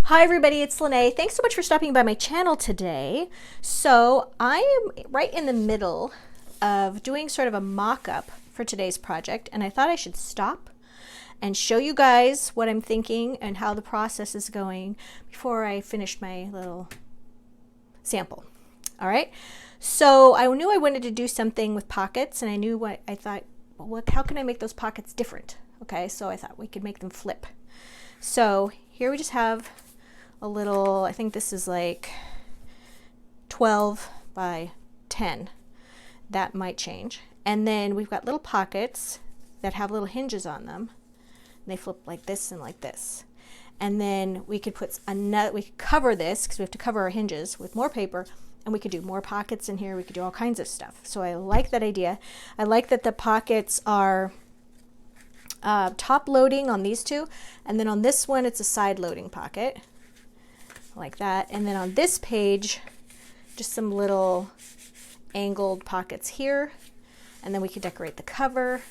Hi everybody, it's Lene. Thanks so much for stopping by my channel today. So I am right in the middle of doing sort of a mock-up for today's project, and I thought I should stop and show you guys what I'm thinking and how the process is going before I finish my little sample. All right, so I knew I wanted to do something with pockets, and I knew what I thought, well, how can I make those pockets different? Okay, so I thought we could make them flip. So here we just have a little, I think this is like 12 by 10. That might change. And then we've got little pockets that have little hinges on them. And they flip like this and like this. And then we could put another, we could cover this because we have to cover our hinges with more paper, and we could do more pockets in here. We could do all kinds of stuff. So I like that idea. I like that the pockets are top loading on these two, and then on this one it's a side loading pocket like that. And then on this page just some little angled pockets here, and then we could decorate the cover.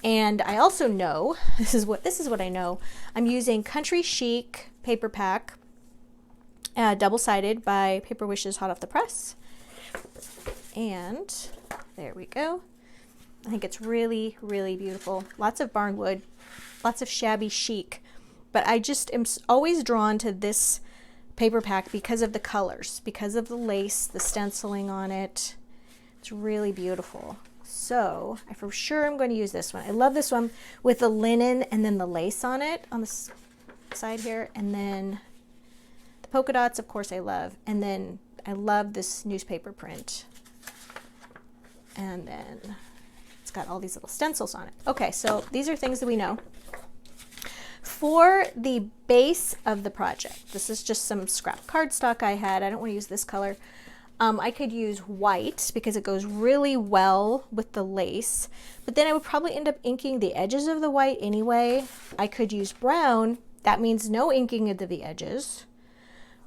And I also know, this is what I know, I'm using Country Chic paper pack, double-sided by Paper Wishes hot off the press. And there we go. I think it's really, really beautiful. Lots of barnwood, lots of shabby chic. But I just am always drawn to this paper pack because of the colors, because of the lace, the stenciling on it. It's really beautiful. So I for sure I'm going to use this one. I love this one with the linen and then the lace on it on the side here. And then the polka dots, of course, I love. And then I love this newspaper print. And then it's got all these little stencils on it. Okay, so these are things that we know. For the base of the project, this is just some scrap cardstock I had. I don't want to use this color. I could use white because it goes really well with the lace, but then I would probably end up inking the edges of the white anyway. I could use brown. That means no inking of the edges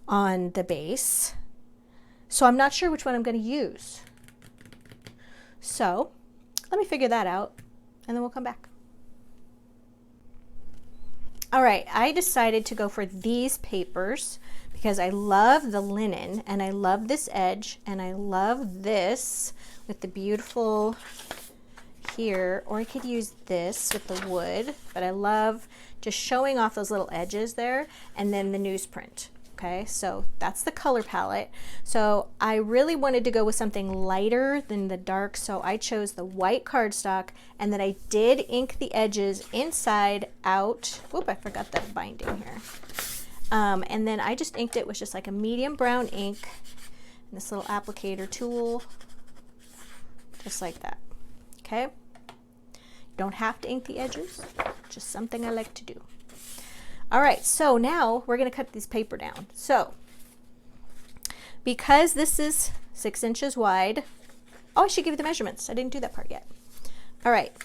on the base. So I'm not sure which one I'm going to use. So let me figure that out, and then we'll come back. All right, I decided to go for these papers because I love the linen, and I love this edge, and I love this with the beautiful here, or I could use this with the wood, but I love just showing off those little edges there, and then the newsprint. Okay, so that's the color palette. So I really wanted to go with something lighter than the dark, so I chose the white cardstock, and then I did ink the edges inside out. Oop, I forgot the binding here. And then I just inked it with just like a medium brown ink and this little applicator tool, just like that. Okay, you don't have to ink the edges, just something I like to do. All right, so now we're going to cut this paper down. So because this is 6 inches wide, oh, I should give you the measurements. I didn't do that part yet. All right,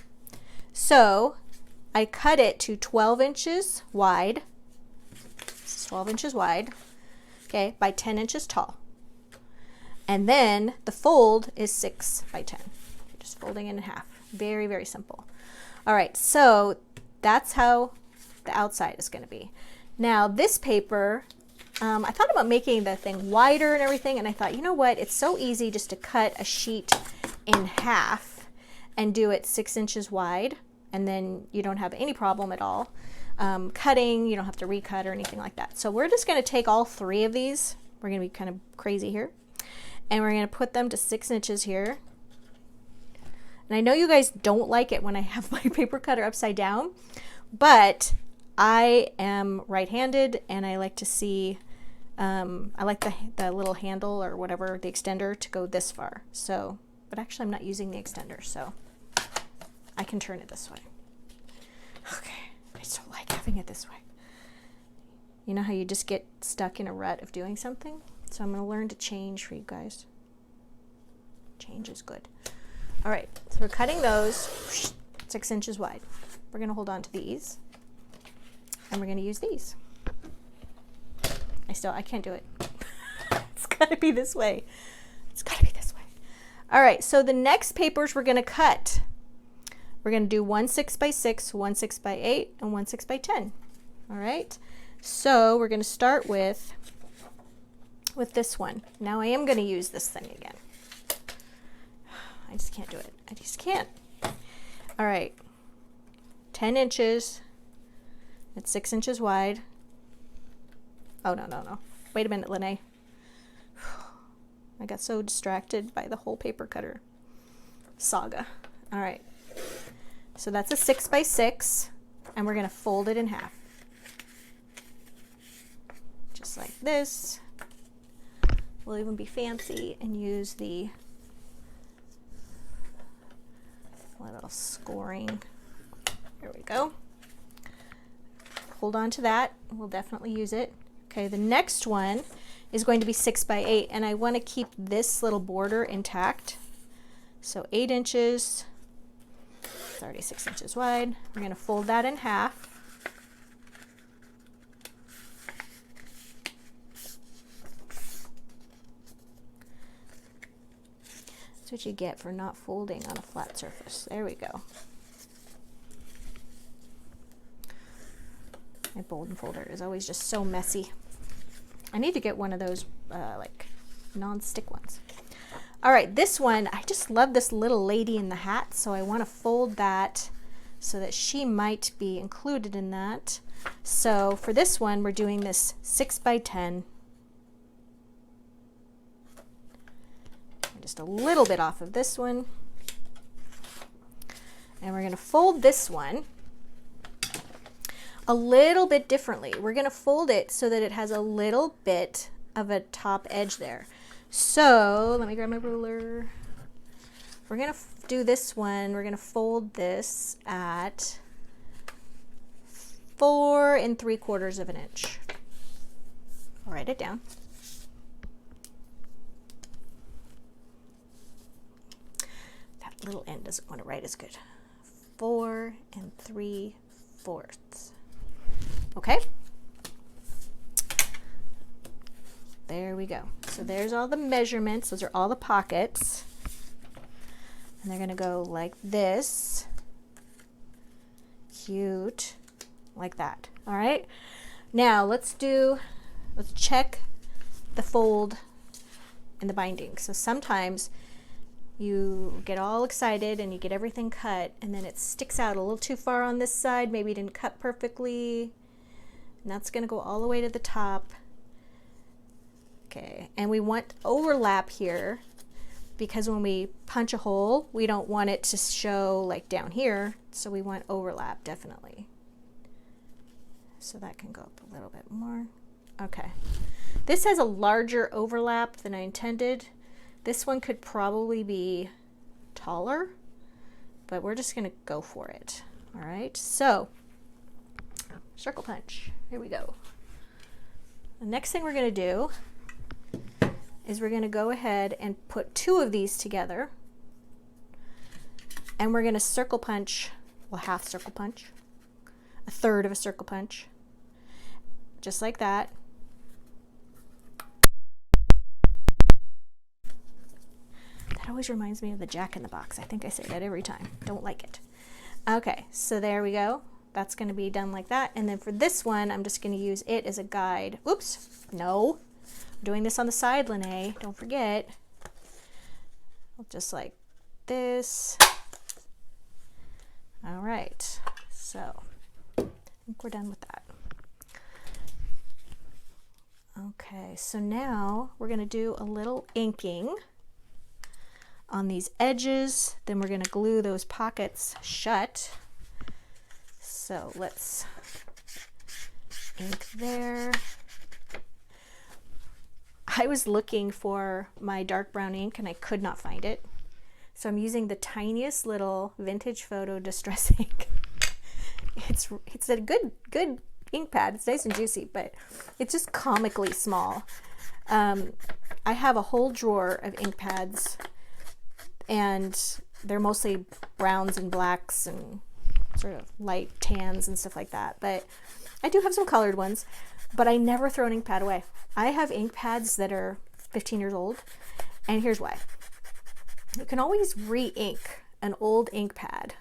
so I cut it to 12 inches wide. This is 12 inches wide, okay, by 10 inches tall. And then the fold is 6 by 10. Just folding it in half. Very, very simple. All right, so that's how the outside is going to be. Now this paper, I thought about making the thing wider and everything, and I thought, you know what, it's so easy just to cut a sheet in half and do it 6 inches wide, and then you don't have any problem at all cutting. You don't have to recut or anything like that. So we're just going to take all 3 of these. We're going to be kind of crazy here, and we're going to put them to 6 inches here. And I know you guys don't like it when I have my paper cutter upside down, but I am right-handed, and I like to see, I like the little handle or whatever, the extender, to go this far. So, but actually I'm not using the extender, so I can turn it this way. Okay, I just don't like having it this way. You know how you just get stuck in a rut of doing something? So I'm going to learn to change for you guys. Change is good. All right, so we're cutting those 6 inches wide. We're going to hold on to these, and we're going to use these. I can't do it. It's got to be this way. It's got to be this way. All right, so the next papers we're going to cut. We're going to do 1 6 by 6, 1 6 by 8, and 1 6 by 10. All right, So we're going to start with this one. Now I am going to use this thing again. I just can't do it. I just can't. All right. 10 inches. It's 6 inches wide. Oh, no. Wait a minute, Lene. I got so distracted by the whole paper cutter saga. All right. So that's a 6 by 6, and we're going to fold it in half. Just like this. We'll even be fancy and use the little scoring. There we go. Hold on to that. We'll definitely use it. Okay, the next one is going to be 6 by 8, and I want to keep this little border intact. So 8 inches, it's already 6 inches wide. We're going to fold that in half. That's what you get for not folding on a flat surface. There we go. My Bolden folder is always just so messy. I need to get one of those like non-stick ones. All right, this one, I just love this little lady in the hat, so I want to fold that so that she might be included in that. So for this one, we're doing this 6 by 10. Just a little bit off of this one. And we're going to fold this one a little bit differently. We're going to fold it so that it has a little bit of a top edge there. So let me grab my ruler. We're going to do this one. We're going to fold this at 4 3/4 of an inch. I'll write it down. That little end doesn't want to write as good. 4 3/4. Okay. There we go. So there's all the measurements. Those are all the pockets. And they're going to go like this. Cute. Like that. All right. Now let's check the fold and the binding. So sometimes you get all excited and you get everything cut and then it sticks out a little too far on this side. Maybe it didn't cut perfectly. And that's going to go all the way to the top. Okay, and we want overlap here because when we punch a hole, we don't want it to show like down here. So we want overlap, definitely. So that can go up a little bit more. Okay, this has a larger overlap than I intended. This one could probably be taller, but we're just gonna go for it. All right, so circle punch, here we go. The next thing we're gonna do is we're gonna go ahead and put 2 of these together, and we're gonna circle punch, well, half circle punch, 1/3 of a circle punch, just like that. That always reminds me of the Jack in the Box. I think I say that every time. Don't like it. Okay, so there we go. That's going to be done like that. And then for this one, I'm just going to use it as a guide. Oops, no. I'm doing this on the side, Lene. Don't forget. Just like this. All right, so I think we're done with that. Okay, so now we're going to do a little inking on these edges. Then we're going to glue those pockets shut. So let's ink there. I was looking for my dark brown ink and I could not find it. So I'm using the tiniest little vintage photo distress ink. It's a good ink pad. It's nice and juicy, but it's just comically small. I have a whole drawer of ink pads, and they're mostly browns and blacks and sort of light tans and stuff like that. But I do have some colored ones, but I never throw an ink pad away. I have ink pads that are 15 years old, and here's why. You can always re-ink an old ink pad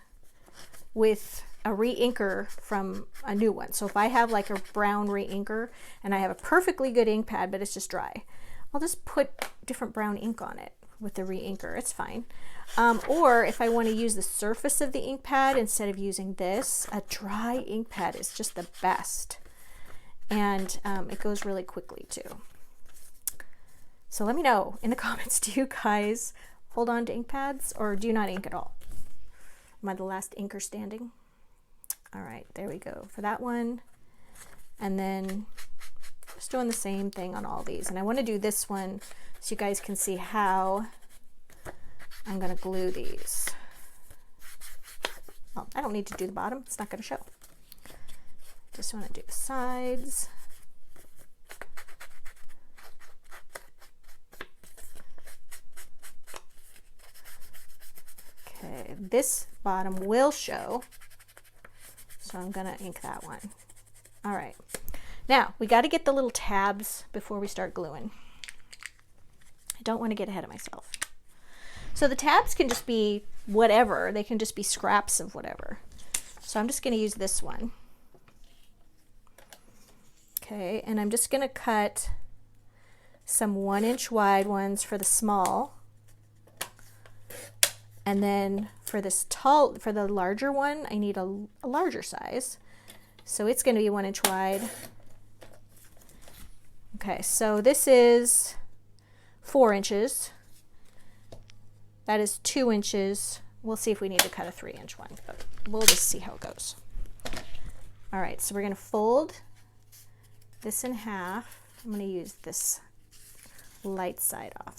with a re-inker from a new one. So if I have like a brown re-inker and I have a perfectly good ink pad, but it's just dry, I'll just put different brown ink on it with the re-inker. It's fine. Or if I want to use the surface of the ink pad instead of using this, a dry ink pad is just the best. And it goes really quickly too. So let me know in the comments, do you guys hold on to ink pads or do you not ink at all? Am I the last inker standing? All right, there we go for that one. And then just doing the same thing on all these. And I want to do this one so you guys can see how I'm going to glue these. Well, I don't need to do the bottom. It's not going to show. Just want to do the sides. Okay, this bottom will show. So I'm going to ink that one. All right. Now, we got to get the little tabs before we start gluing. I don't want to get ahead of myself. So the tabs can just be whatever. They can just be scraps of whatever. So I'm just going to use this one. Okay, and I'm just going to cut some 1-inch wide ones for the small. And then for this for the larger one, I need a larger size. So it's going to be 1-inch wide. Okay, so this is 4 inches. That is 2 inches. We'll see if we need to cut a 3-inch one, but we'll just see how it goes. All right, so we're going to fold this in half. I'm going to use this light side off,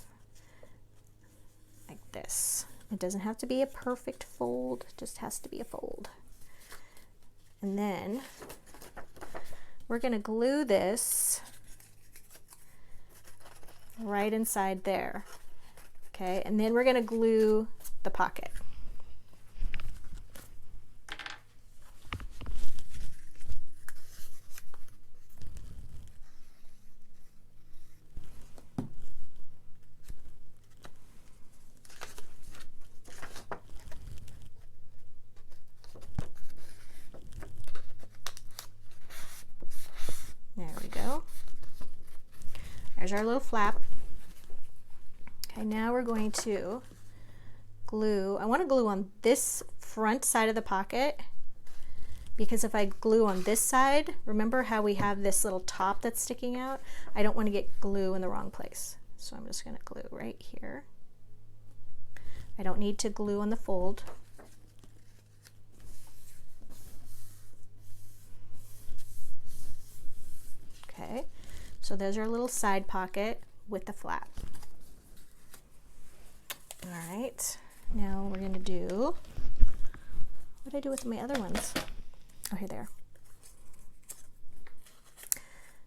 like this. It doesn't have to be a perfect fold, it just has to be a fold. And then we're going to glue this right inside there. Okay, and then we're going to glue the pocket. There we go. There's our little flap. Okay, now we're going to glue. I want to glue on this front side of the pocket because if I glue on this side, remember how we have this little top that's sticking out? I don't want to get glue in the wrong place. So I'm just going to glue right here. I don't need to glue on the fold. Okay, so there's our little side pocket with the flap. All right, now we're going to do, what did I do with my other ones? Oh, here they are.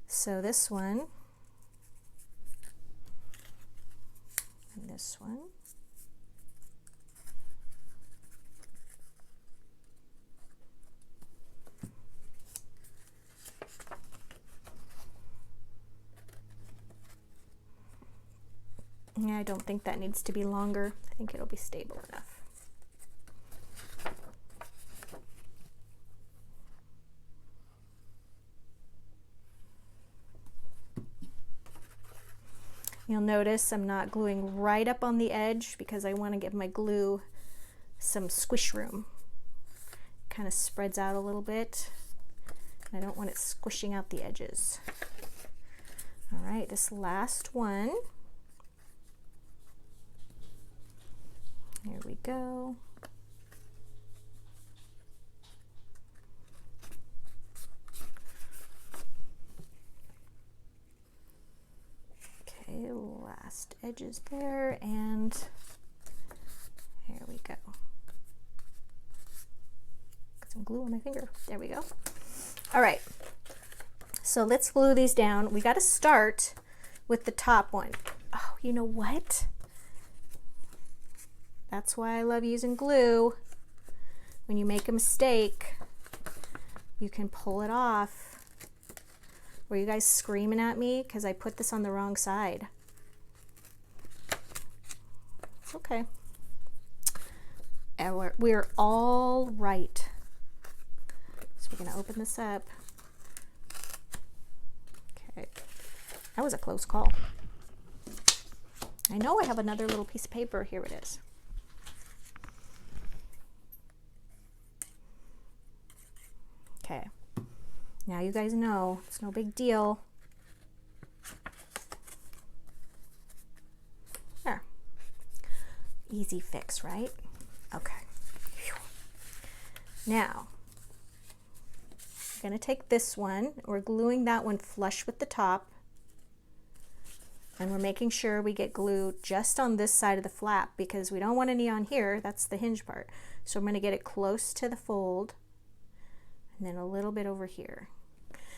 So this one, and this one. Yeah, I don't think that needs to be longer. I think it'll be stable enough. You'll notice I'm not gluing right up on the edge because I want to give my glue some squish room. Kind of spreads out a little bit. I don't want it squishing out the edges. All right, this last one. Here we go. Okay, last edges there, and here we go. Got some glue on my finger. There we go. All right, so let's glue these down. We got to start with the top one. Oh, you know what? That's why I love using glue. When you make a mistake, you can pull it off. Were you guys screaming at me because I put this on the wrong side? It's okay. And we're all right. gonna open this up. Okay, that was a close call. I know I have another little piece of paper. Here it is. Okay, now you guys know it's no big deal. There. Easy fix, right? Okay. Whew. Now, I'm going to take this one. We're gluing that one flush with the top. And we're making sure we get glue just on this side of the flap because we don't want any on here. That's the hinge part. So I'm going to get it close to the fold and then a little bit over here.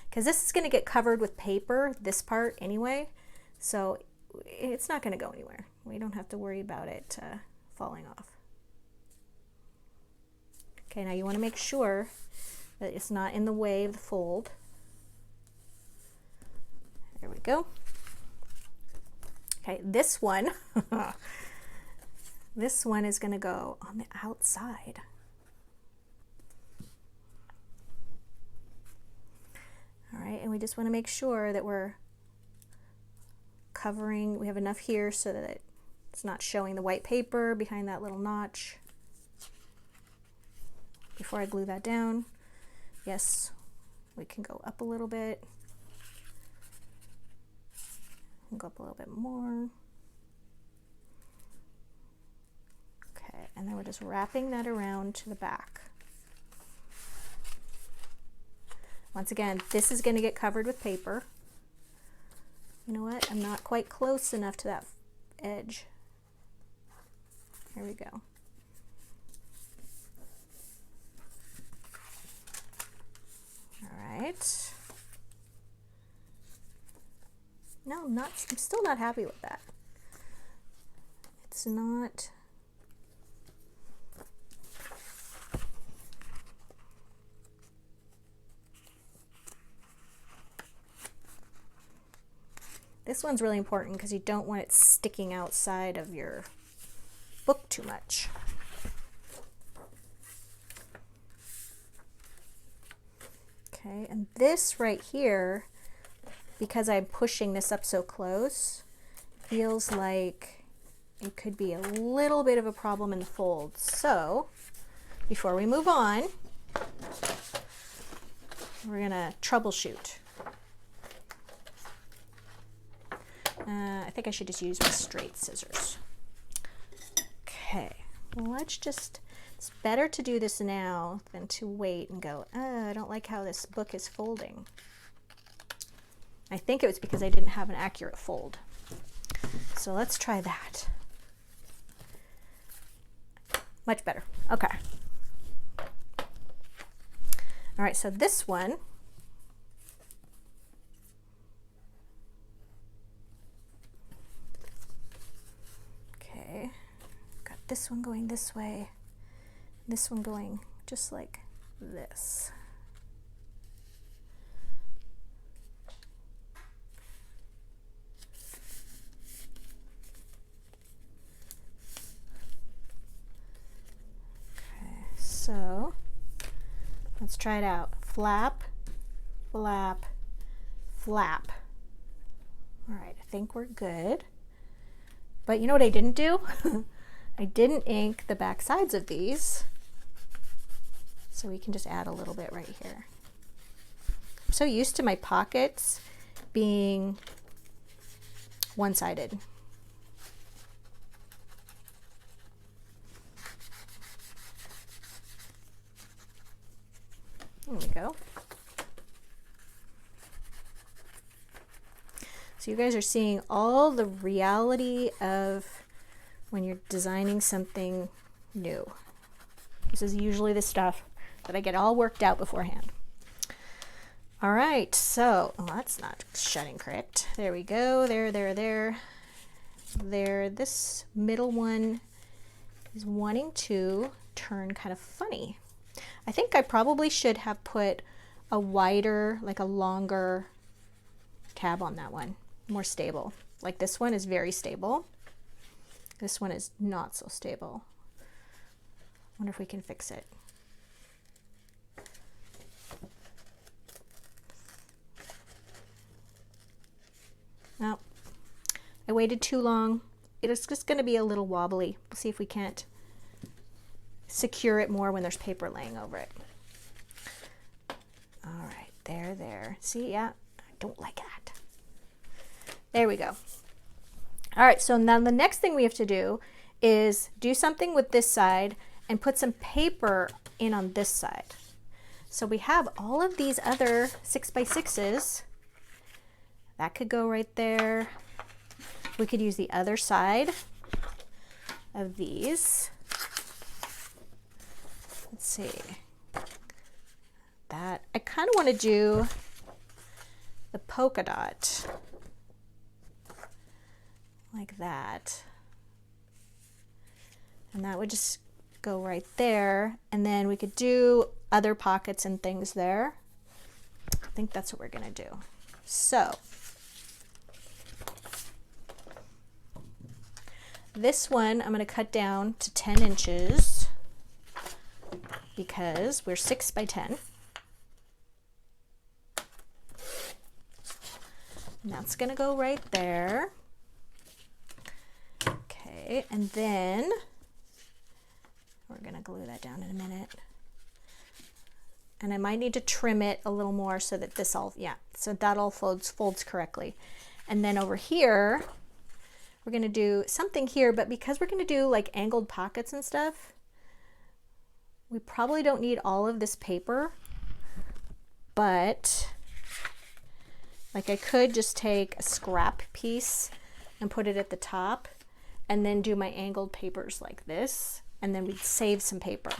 Because this is going to get covered with paper, this part anyway. So it's not going to go anywhere. We don't have to worry about it falling off. Okay, now you want to make sure that it's not in the way of the fold. There we go. Okay, this one, this one is going to go on the outside. All right, and we just want to make sure that we're covering, we have enough here so that it's not showing the white paper behind that little notch. Before I glue that down, yes, we can go up a little bit. Go up a little bit more. Okay, and then we're just wrapping that around to the back. Once again, this is going to get covered with paper. You know what? I'm not quite close enough to that edge. Here we go. All right. No, I'm still not happy with that. It's not. This one's really important because you don't want it sticking outside of your book too much. Okay, and this right here, because I'm pushing this up so close, feels like it could be a little bit of a problem in the fold. So before we move on, we're gonna troubleshoot. I think I should just use my straight scissors. Okay, well, it's better to do this now than to wait and go, oh, I don't like how this book is folding. I think it was because I didn't have an accurate fold. So let's try that. Much better. Okay. All right, so this one, okay, got this one going this way, this one going just like this. So let's try it out. Flap, flap, flap. All right, I think we're good. But you know what I didn't do? I didn't ink the back sides of these. So we can just add a little bit right here. I'm so used to my pockets being one-sided. There we go. So you guys are seeing all the reality of when you're designing something new. This is usually the stuff that I get all worked out beforehand. All right, so that's not shutting correct. There we go. There. This middle one is wanting to turn kind of funny. I think I probably should have put a wider, like a longer tab on that one, more stable. Like this one is very stable. This one is not so stable. Wonder if we can fix it. waited too long. It's just going to be a little wobbly. We'll see if we can't secure it more when there's paper laying over it. All right, there. See, yeah, I don't like that. There we go. All right, so now the next thing we have to do is do something with this side and put some paper in on this side. So we have all of these other 6x6s. That could go right there. We could use the other side of these. Let's see. That I kind of want to do the polka dot like that. And that would just go right there. And then we could do other pockets and things there. I think that's what we're going to do. So this one I'm going to cut down to 10 inches because we're 6 by 10. And that's going to go right there. Okay, and then we're going to glue that down in a minute. And I might need to trim it a little more so that this all, yeah, so that all folds correctly. And then over here, we're going to do something here, but because we're going to do like angled pockets and stuff, we probably don't need all of this paper, but like I could just take a scrap piece and put it at the top and then do my angled papers like this, and then we'd save some paper.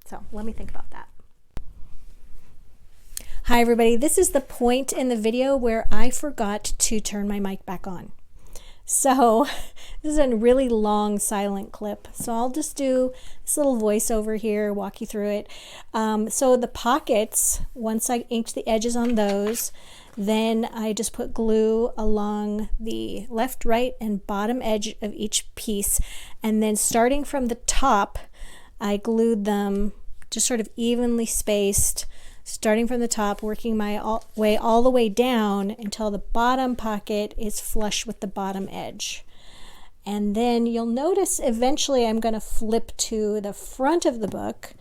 So let me think about that. Hi everybody, this is the point in the video where I forgot to turn my mic back on. So this is a really long silent clip. So I'll just do this little voiceover here, walk you through it. So the pockets, once I inked the edges on those, then I just put glue along the left, right, and bottom edge of each piece. And then starting from the top, I glued them just sort of evenly spaced, starting from the top, working my way all the way down until the bottom pocket is flush with the bottom edge. And then you'll notice eventually I'm going to flip to the front of the book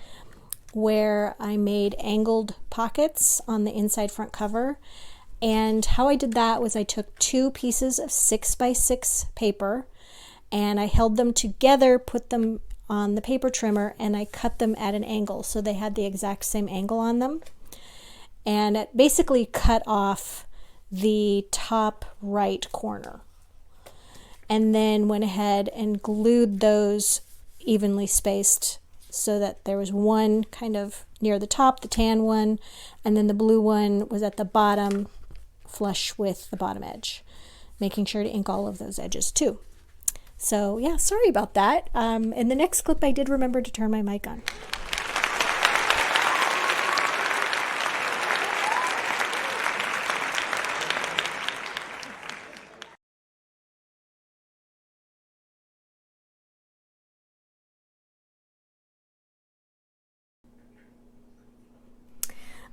where I made angled pockets on the inside front cover. And how I did that was I took 2 pieces of 6x6 paper and I held them together, put them on the paper trimmer, and I cut them at an angle so they had the exact same angle on them. And it basically cut off the top right corner. And then went ahead and glued those evenly spaced so that there was one kind of near the top, the tan one, and then the blue one was at the bottom, flush with the bottom edge, making sure to ink all of those edges too. So yeah, sorry about that. In the next clip I did remember to turn my mic on.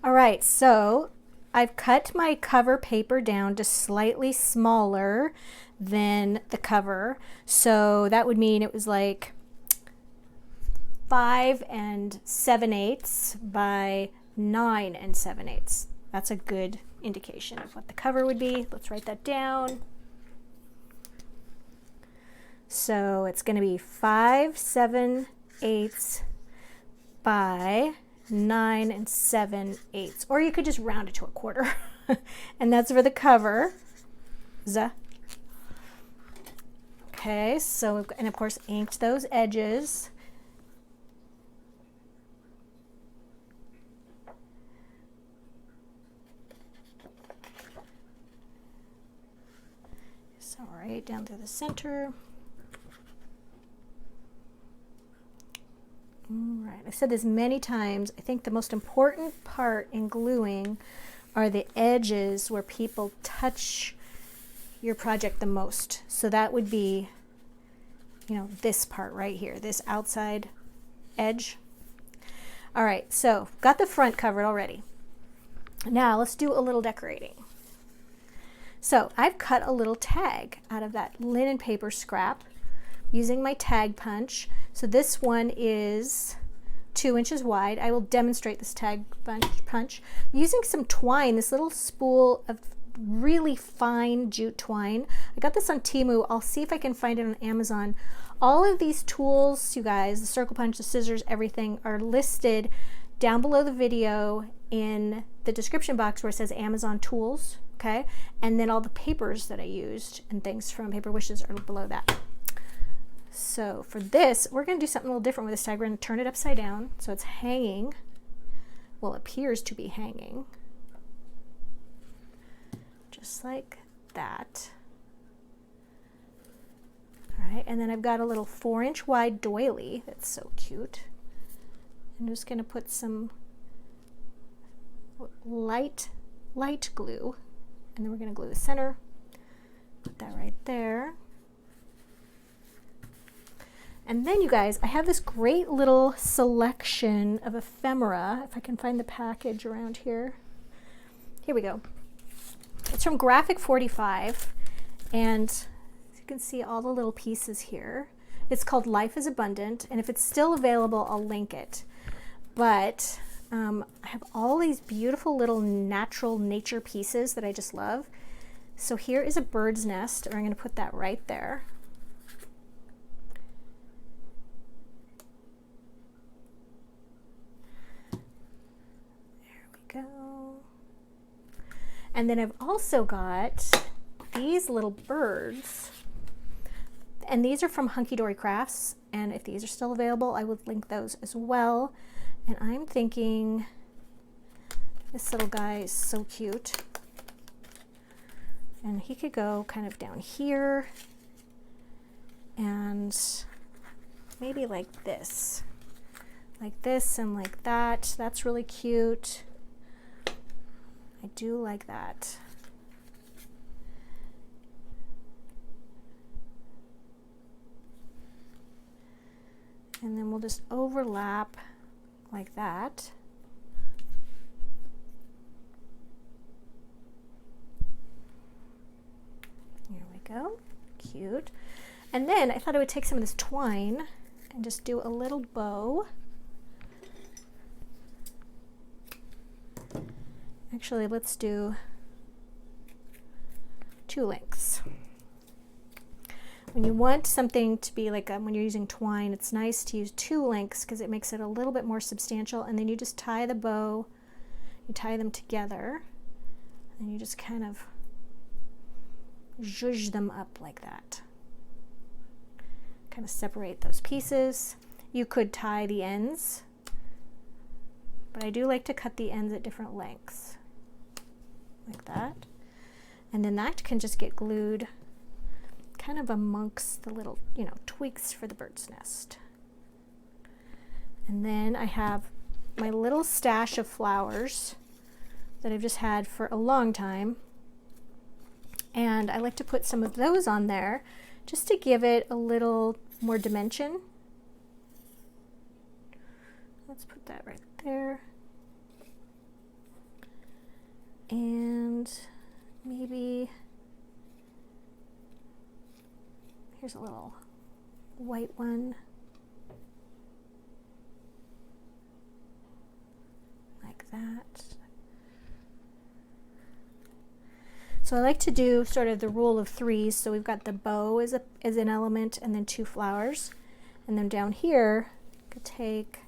All right, so I've cut my cover paper down to slightly smaller than the cover. So that would mean it was like 5 7/8 by 9 7/8. That's a good indication of what the cover would be. Let's write that down. So it's going to be 5 7/8 by 9 7/8, or you could just round it to a quarter. And that's for the cover. Okay, so, and of course inked those edges. So right down through the center. Right, I've said this many times. I think the most important part in gluing are the edges where people touch your project the most. So that would be, you know, this part right here, this outside edge. All right, so got the front covered already. Now let's do a little decorating. So I've cut a little tag out of that linen paper scrap using my tag punch. So this one is 2 inches wide. I will demonstrate this tag punch. I'm using some twine, this little spool of really fine jute twine. I got this on Temu. I'll see if I can find it on Amazon. All of these tools, you guys, the circle punch, the scissors, everything are listed down below the video in the description box where it says Amazon tools, okay? And then all the papers that I used and things from Paper Wishes are below that. So for this, we're going to do something a little different with this tag. We're going to turn it upside down so it's hanging, well, it appears to be hanging, just like that. All right, and then I've got a little 4-inch wide doily that's so cute. I'm just going to put some light glue, and then we're going to glue the center. Put that right there. And then, you guys, I have this great little selection of ephemera. If I can find the package around here. Here we go. It's from Graphic 45, and as you can see all the little pieces here. It's called Life is Abundant, and if it's still available, I'll link it. But I have all these beautiful little natural nature pieces that I just love. So here is a bird's nest, and I'm going to put that right there. Go. And then I've also got these little birds, and these are from Hunky Dory Crafts, and if these are still available, I would link those as well. And I'm thinking this little guy is so cute, and he could go kind of down here and maybe like this and like that. That's really cute. I do like that. And then we'll just overlap like that. Here we go. Cute. And then I thought I would take some of this twine and just do a little bow. Actually, let's do 2 lengths. When you want something to be like when you're using twine, it's nice to use 2 lengths because it makes it a little bit more substantial. And then you just tie the bow, you tie them together, and you just kind of zhuzh them up like that. Kind of separate those pieces. You could tie the ends, but I do like to cut the ends at different lengths, like that. And then that can just get glued kind of amongst the little, tweaks for the bird's nest. And then I have my little stash of flowers that I've just had for a long time. And I like to put some of those on there just to give it a little more dimension. Let's put that right there. And maybe here's a little white one, like that. So I like to do sort of the rule of 3s. So we've got the bow as an element, and then 2 flowers. And then down here, I could take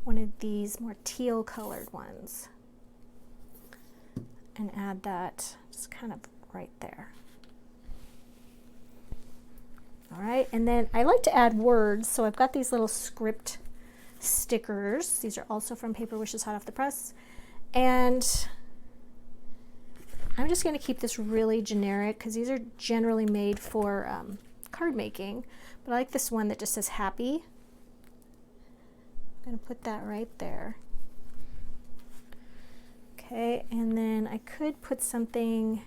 one of these more teal colored ones and add that just kind of right there. All right, and then I like to add words, so I've got these little script stickers. These are also from Paper Wishes hot off the press, and I'm just going to keep this really generic because these are generally made for card making, but I like this one that just says happy. I'm going to put that right there. Okay, and then I could put something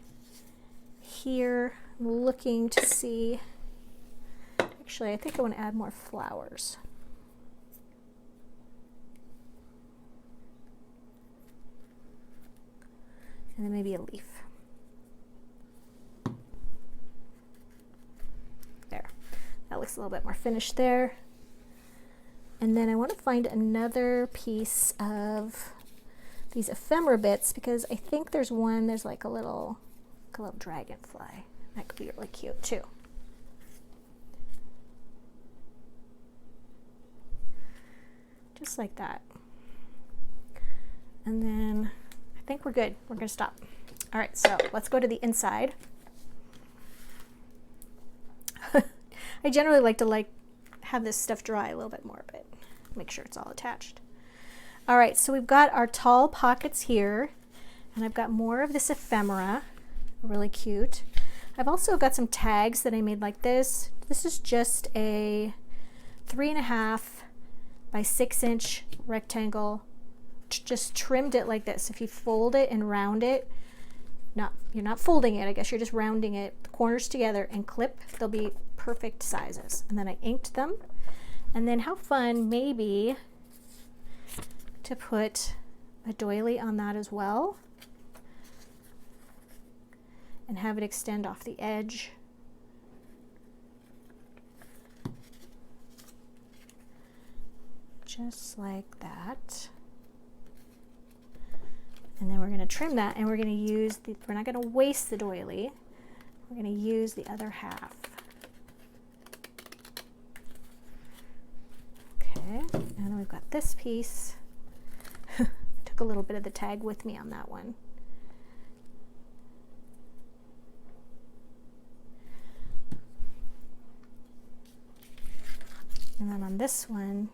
here. I'm looking to see. Actually, I think I want to add more flowers. And then maybe a leaf. looks a little bit more finished there. And then I want to find another piece of these ephemera bits because I think there's like a little dragonfly. That could be really cute too. Just like that. And then I think we're good. We're gonna stop. All right, so let's go to the inside. I generally like to have this stuff dry a little bit more, but make sure it's all attached. All right, so we've got our tall pockets here, and I've got more of this ephemera, really cute. I've also got some tags that I made like this. This is just a 3.5 by 6 inch rectangle. Just trimmed it like this. If you fold it and round it, you're not folding it, I guess you're just rounding it, the corners together and clip, they'll be perfect sizes. And then I inked them. And then how fun maybe to put a doily on that as well and have it extend off the edge. Just like that. And then we're going to trim that, and we're going to use we're not going to waste the doily. We're going to use the other half. Okay, and then we've got this piece. I took a little bit of the tag with me on that one. And then on this one,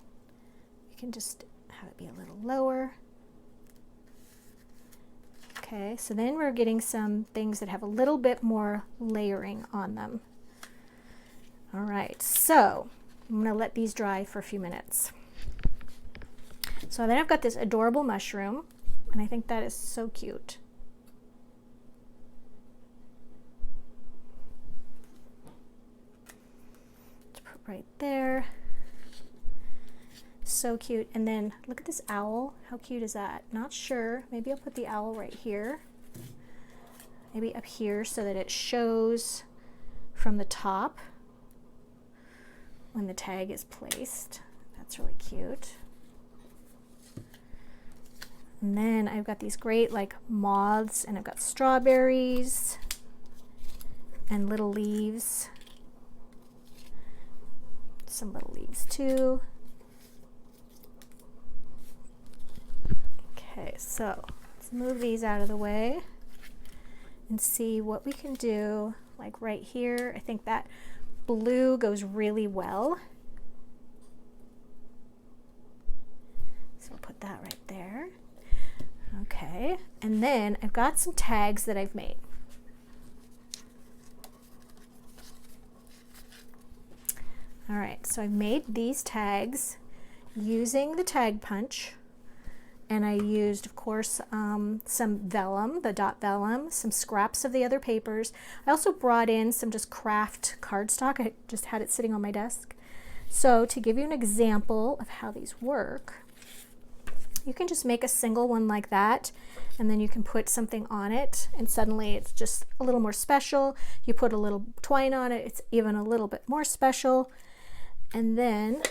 you can just have it be a little lower. Okay, so then we're getting some things that have a little bit more layering on them. All right, so I'm gonna let these dry for a few minutes. So then I've got this adorable mushroom, and I think that is so cute. Let's put right there. So cute. And then look at this owl. How cute is that? Not sure. Maybe I'll put the owl right here. Maybe up here so that it shows from the top when the tag is placed. That's really cute. And then I've got these great like moths, and I've got strawberries and little leaves. Some little leaves too. Okay, so let's move these out of the way and see what we can do. Like right here, I think that blue goes really well. So I'll put that right there. Okay, and then I've got some tags that I've made. All right, so I've made these tags using the tag punch. And I used, of course, some vellum, the dot vellum, some scraps of the other papers. I also brought in some just craft cardstock. I just had it sitting on my desk. So to give you an example of how these work, you can just make a single one like that, and then you can put something on it, and suddenly it's just a little more special. You put a little twine on it, it's even a little bit more special. And then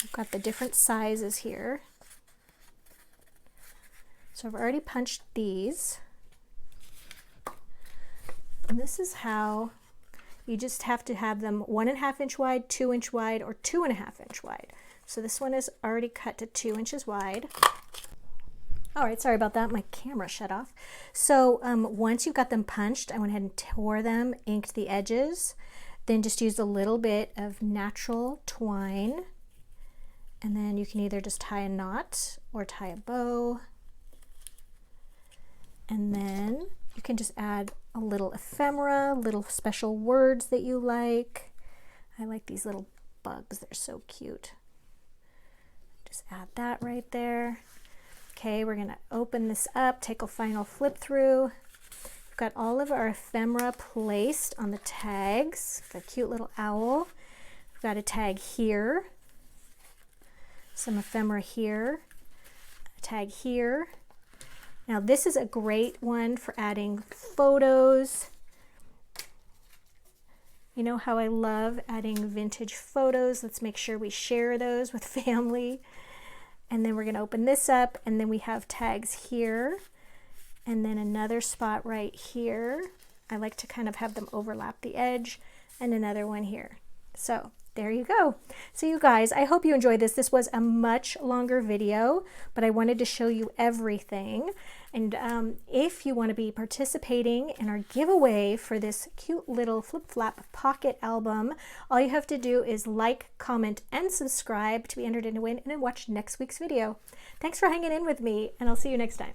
I've got the different sizes here. So I've already punched these. And this is how you just have to have them 1.5 inch wide, 2 inch wide, or 2.5 inch wide. So this one is already cut to 2 inches wide. All right, sorry about that. My camera shut off. So once you've got them punched, I went ahead and tore them, inked the edges, then just used a little bit of natural twine. And then you can either just tie a knot or tie a bow. And then you can just add a little ephemera, little special words that you like. I like these little bugs, they're so cute. Just add that right there. Okay, we're gonna open this up, take a final flip through. We've got all of our ephemera placed on the tags. The cute little owl. We've got a tag here. Some ephemera here, a tag here. Now this is a great one for adding photos. You know how I love adding vintage photos. Let's make sure we share those with family. And then we're going to open this up, and then we have tags here and then another spot right here. I like to kind of have them overlap the edge, and another one here. So there you go. So you guys, I hope you enjoyed this. This was a much longer video, but I wanted to show you everything. And if you want to be participating in our giveaway for this cute little flip-flap pocket album, all you have to do is like, comment, and subscribe to be entered in to win, and then watch next week's video. Thanks for hanging in with me, and I'll see you next time.